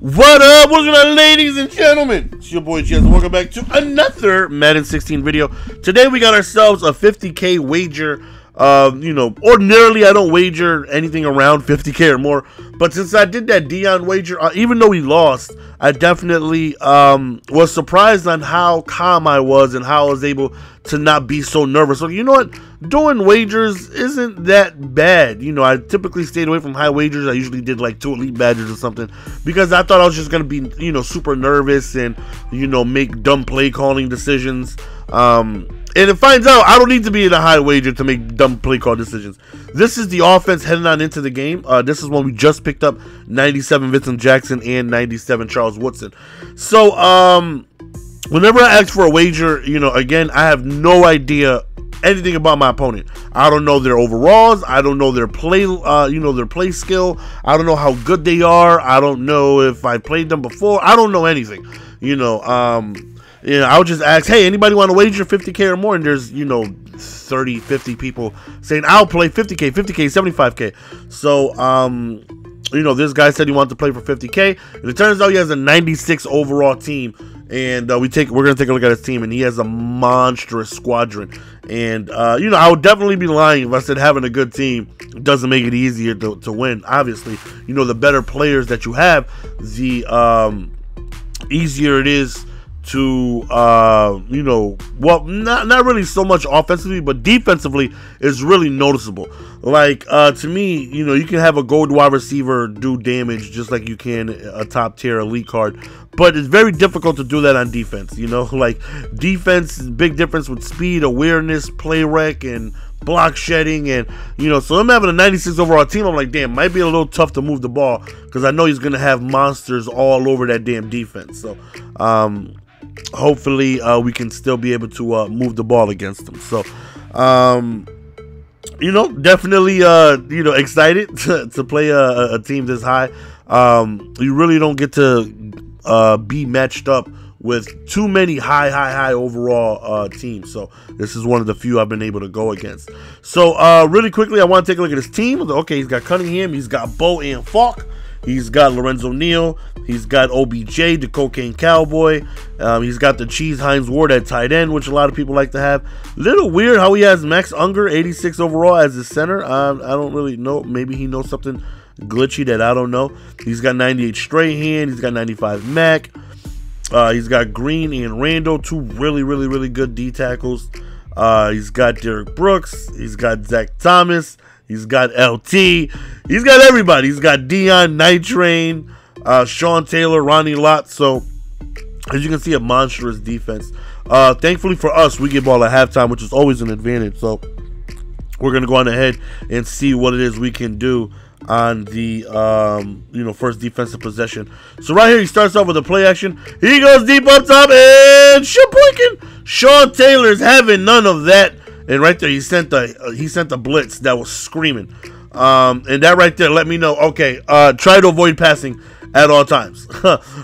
What up? What's going on, ladies and gentlemen? It's your boy Jez. Welcome back to another Madden 16 video. Today we got ourselves a 50K wager. Ordinarily I don't wager anything around 50K or more, but since I did that Dion wager, even though he lost, I definitely was surprised on how calm I was and how I was able to not be so nervous. So you know what? Doing wagers isn't that bad. You know, I typically stayed away from high wagers. I usually did like 2 elite badges or something because I thought I was just going to be, super nervous and, make dumb play calling decisions. And it finds out I don't need to be in a high wager to make dumb play call decisions. This is the offense heading on into the game. This is when we just picked up 97 Vincent Jackson and 97 Charles Woodson. So, whenever I ask for a wager, again, I have no idea anything about my opponent. I don't know their overalls. I don't know their play, their play skill. I don't know how good they are. I don't know if I played them before. I don't know anything. I would just ask, hey, anybody want to wager 50K or more? And there's, 30, 50 people saying, I'll play 50K, 50K, 75K. So, this guy said he wanted to play for 50K. And it turns out he has a 96 overall team. And we're going to take a look at his team. And he has a monstrous squadron. And, I would definitely be lying if I said having a good team doesn't make it easier to win. Obviously, the better players that you have, the easier it is to not really so much offensively, but defensively is really noticeable. Like to me, you can have a gold wide receiver do damage just like you can a top tier elite card, but it's very difficult to do that on defense. Like defense is a big difference with speed, awareness, play rec, and block shedding. And so I'm having a 96 overall team. I'm like, damn, might be a little tough to move the ball because I know he's gonna have monsters all over that damn defense. So hopefully we can still be able to move the ball against them. So definitely excited to play a team this high. You really don't get to be matched up with too many high overall teams. So this is one of the few I've been able to go against. So really quickly, I want to take a look at his team. Okay, he's got Cunningham, he's got Bo and Falk, he's got Lorenzo Neal, he's got OBJ, the Cocaine Cowboy, he's got the Cheese Hines Ward at tight end, which a lot of people like to have. Little weird how he has Max Unger, 86 overall, as his center. I don't really know. Maybe he knows something glitchy that I don't know. He's got 98 Strahan, he's got 95 Mac. He's got Green and Randall, 2 really good D tackles. He's got Derek Brooks. He's got Zach Thomas. He's got LT. He's got everybody. He's got Dion, Night Train, Sean Taylor, Ronnie Lott. So, as you can see, a monstrous defense. Thankfully for us, we get ball at halftime, which is always an advantage. So, we're going to go on ahead and see what it is we can do on the first defensive possession. So right here he starts off with a play action. He goes deep up top and shaboinkin. Sean Taylor's having none of that. And right there he sent the blitz that was screaming. And that right there let me know, okay, try to avoid passing at all times.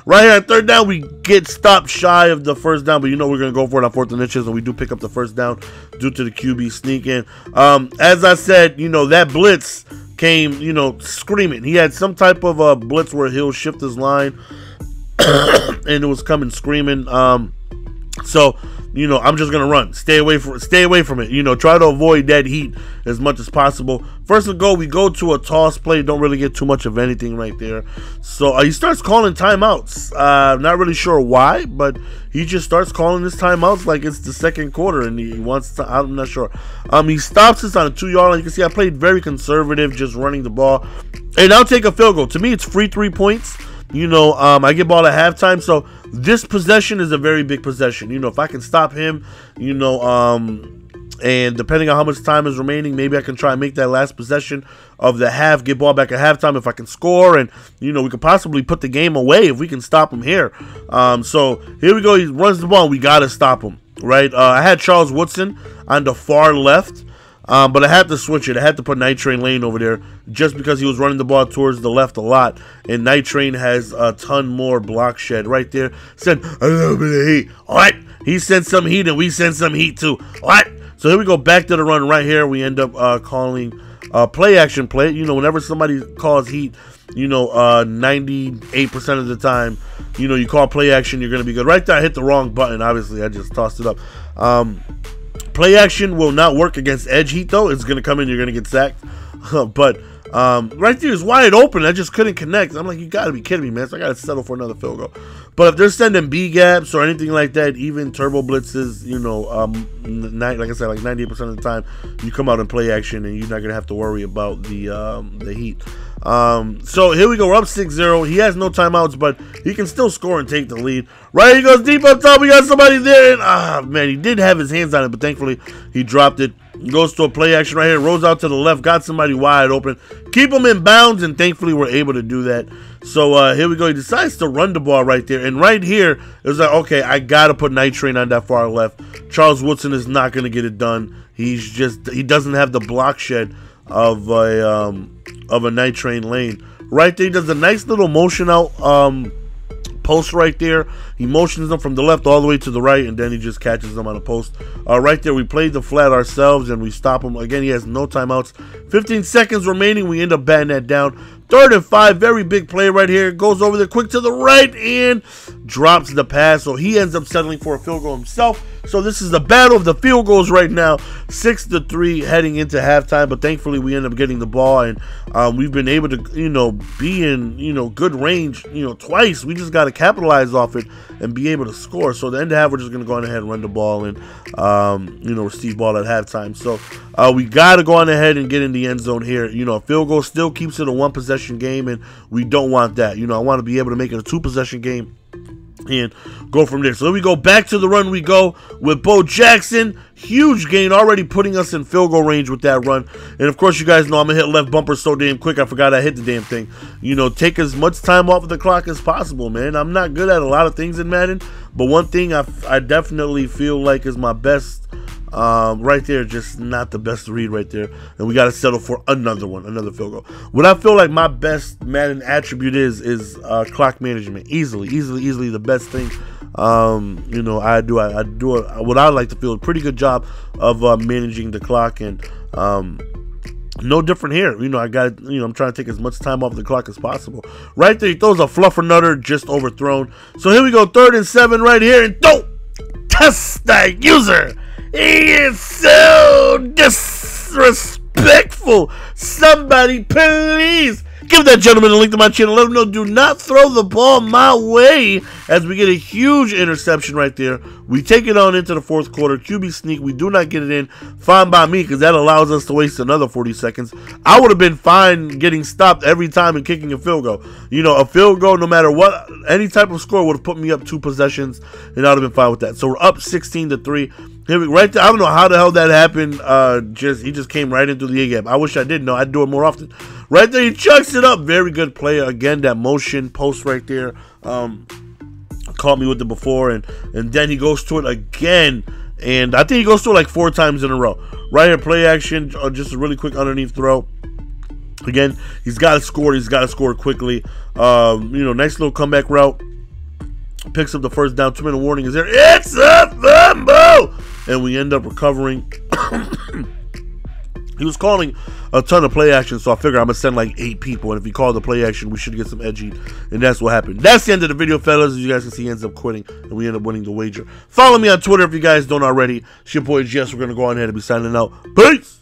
Right here at third down, we get stopped shy of the first down, but we're going to go for it on 4th and inches, and we do pick up the first down due to the QB sneak in. As I said, that blitz came, screaming. He had some type of a blitz where he'll shift his line, and it was coming screaming. So, I'm just gonna run. Stay away from it. Try to avoid that heat as much as possible. First and goal, we go to a toss play. Don't really get too much of anything right there. So he starts calling timeouts. Not really sure why, but he just starts calling his timeouts like it's the second quarter, and he wants to. I'm not sure. He stops us on a 2-yard line. You can see I played very conservative, just running the ball, and I'll take a field goal. To me, it's free 3 points. I get ball at halftime, so this possession is a very big possession. If I can stop him, and depending on how much time is remaining, maybe I can try and make that last possession of the half, get ball back at halftime if I can score, and, we could possibly put the game away if we can stop him here. So here we go. He runs the ball, and we got to stop him, right? I had Charles Woodson on the far left. But I had to switch it. I had to put Night Train Lane over there just because he was running the ball towards the left a lot. And Night Train has a ton more block shed right there. Sent a little bit of heat. All right. He sent some heat and we sent some heat too. All right. So here we go back to the run right here. We end up calling play action play. Whenever somebody calls heat, 98% of the time, you call play action, you're going to be good. Right there, I hit the wrong button. Obviously, I just tossed it up. Play action will not work against edge heat, though. It's going to come in, you're going to get sacked. But right there is wide open. I just couldn't connect. I'm like, you got to be kidding me, man. So I got to settle for another field goal. But if they're sending B gaps or anything like that, even turbo blitzes, like I said, like 98% of the time, you come out and play action, and you're not going to have to worry about the heat. So here we go. We're up 6-0. He has no timeouts, but he can still score and take the lead. Right, he goes deep up top. We got somebody there, and man, he did have his hands on it, but thankfully he dropped it. He goes to a play action right here, rolls out to the left, got somebody wide open, keep him in bounds, and thankfully we're able to do that. So here we go. He decides to run the ball right there, and right here it was like, okay, I gotta put Night Train on that far left. Charles Woodson is not gonna get it done. He doesn't have the block shed of a Night Train lane. Right there, he does a nice little motion out post right there. He motions them from the left all the way to the right, and then he just catches them on a post. Right there, we played the flat ourselves, and we stop him. Again, he has no timeouts. 15 seconds remaining. We end up batting that down. 3rd and 5, very big play right here. Goes over there quick to the right and drops the pass. So he ends up settling for a field goal himself. So this is the battle of the field goals right now. 6-3 heading into halftime. But thankfully we end up getting the ball, and we've been able to, be in, good range, twice. We just got to capitalize off it and be able to score. So the end of half, we're just going to go on ahead and run the ball and, receive ball at halftime. So we got to go on ahead and get in the end zone here. A field goal still keeps it a 1-possession game, and we don't want that. I want to be able to make it a 2-possession game and go from there. So then we go back to the run. We go with Bo Jackson. Huge gain, already putting us in field goal range with that run. And of course, you guys know I'm gonna hit left bumper so damn quick. I forgot I hit the damn thing. Take as much time off of the clock as possible, man. I'm not good at a lot of things in Madden, but one thing I definitely feel like is my best. Right there, just not the best read right there, and we got to settle for another field goal. What I feel like my best Madden attribute is clock management. Easily the best thing. I do what I like to feel a pretty good job of managing the clock, and no different here. I'm trying to take as much time off the clock as possible. Right there, he throws a fluffer nutter, just overthrown. So here we go, 3rd and 7 right here, and don't test that user. He is so disrespectful. Somebody please give that gentleman a link to my channel. Let him know, do not throw the ball my way, as we get a huge interception right there. We take it on into the 4th quarter. QB sneak. We do not get it in. Fine by me, because that allows us to waste another 40 seconds. I would have been fine getting stopped every time and kicking a field goal. A field goal, no matter what, any type of score would have put me up 2 possessions, and I would have been fine with that. So we're up 16-3. Here we right there. I don't know how the hell that happened. He just came right into the A gap. I wish I did know. I'd do it more often. Right there, he chucks it up. Very good play. Again, that motion post right there. Caught me with it before, and then he goes to it again, and I think he goes to it like 4 times in a row. Right here, play action, just a really quick underneath throw. Again, he's got to score. He's got to score quickly. Nice little comeback route. Picks up the first down. 2-minute warning is there. It's a fumble, and we end up recovering. He was calling a ton of play action, so I figured I'm going to send like 8 people, and if he called the play action, we should get some edgy, and that's what happened. That's the end of the video, fellas. As you guys can see, he ends up quitting, and we end up winning the wager. Follow me on Twitter if you guys don't already. It's your boy Jess. We're going to go on ahead and be signing out. Peace!